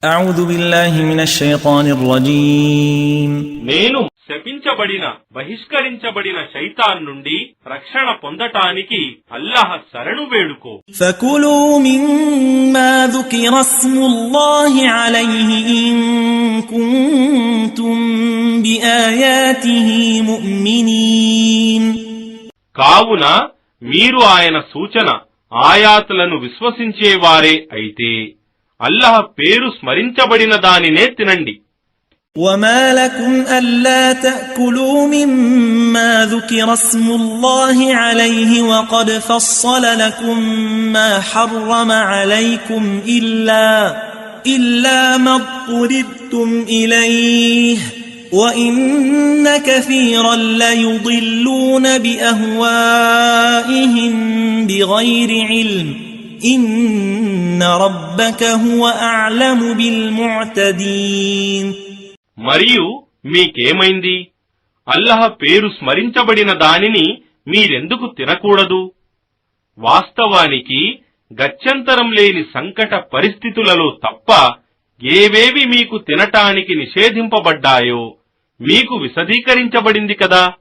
أعوذ بالله من الشيطان الرجيم నేను శపించబడిన బహిష్కరించబడిన శైతాన్ నుండి రక్షణ పొందటానికి అల్లాహ్ శరణు వేడుకో. فكلوا مما ذكر اسم الله عليه إن كنتم بآياته مؤمنين. కావున మీరు ఆయన సూచన ఆయాతులను విశ్వసించేవారే అయితే అల్లాహ్ పేరు స్మరించబడిన దానినే తినండి. وما لكم ألا تأكلوا مما ذكر اسم الله عليه وقد فصل لكم ما حرم عليكم إلا ما اضطررتم إليه وإن كثيرا ليضلون بأهوائهم بغير علم إن ربك هو أعلم بالمعتدين. మరియు మీకేమైంది? అల్లాహ్ పేరు స్మరించబడిన దానిని మీరెందుకు తినకూడదు? వాస్తవానికి గత్యంతరం లేని సంకట పరిస్థితులలో తప్ప ఏవేవి మీకు తినటానికి నిషేధింపబడ్డాయో మీకు విశదీకరించబడింది కదా.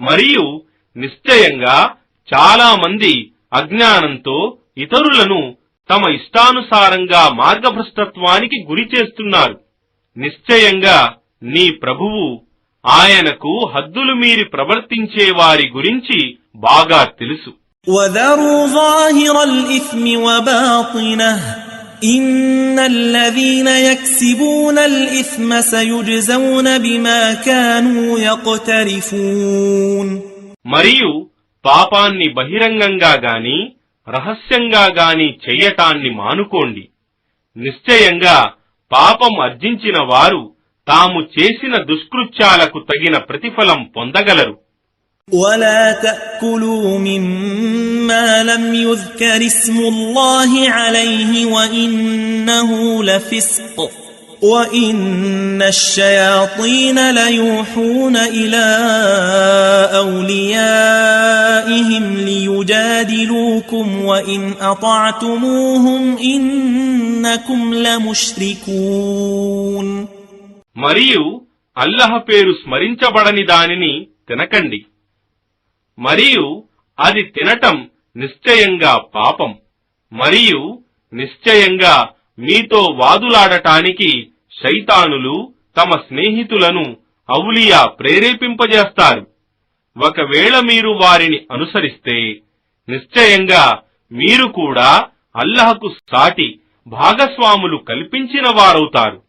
మరియు నిశ్చయంగా చాలా మంది అజ్ఞానంతో ఇతరులను తమ ఇష్టానుసారంగా మార్గభ్రష్టత్వానికి గురి చేస్తున్నారు. నిశ్చయంగా నీ ప్రభువు ఆయనకు హద్దులు మీరి ప్రవర్తించే వారి గురించి బాగా తెలుసు. وَذَرُوا ظَاهِرَ الْإِثْمِ وَبَاطِنَهُ إِنَّ الَّذِينَ يَكْسِبُونَ الْإِثْمَ سَيُجْزَوْنَ بِمَا كَانُوا يَقْتَرِفُونَ. మరియు పాపాన్ని బహిరంగంగా గాని రహస్యంగా గాని చెయ్యటాన్ని మానుకోండి. నిశ్చయంగా పాపం అర్జించిన వారు తాము చేసిన దుష్కృత్యాలకు తగిన ప్రతిఫలం పొందగలరు. وَلَا تَأْكُلُوا مِمَّا لَمْ يُذْكَرِ اسْمُ اللَّهِ عَلَيْهِ وَإِنَّهُ لَفِسْقٌ وَإِنَّ الشَّيَاطِينَ لَيُوحُونَ إِلَى أَوْلِيَائِهِمْ لِيُجَادِلُوكُمْ وَإِنْ أَطَعْتُمُوهُمْ إِنَّكُمْ لَمُشْرِكُونَ. మరియు అల్లాహ్ పేరు స్మరించబడని దానిని తినకండి. మరియు అది తినటం నిశ్చయంగా పాపం. మరియు నిశ్చయంగా మీతో వాదులాడటానికి శైతానులు తమ స్నేహితులను ఔలియా ప్రేరేపింపజేస్తారు. ఒకవేళ మీరు వారిని అనుసరిస్తే నిశ్చయంగా మీరు కూడా అల్లాహ్కు సాటి భాగస్వాములు కల్పించిన వారవుతారు.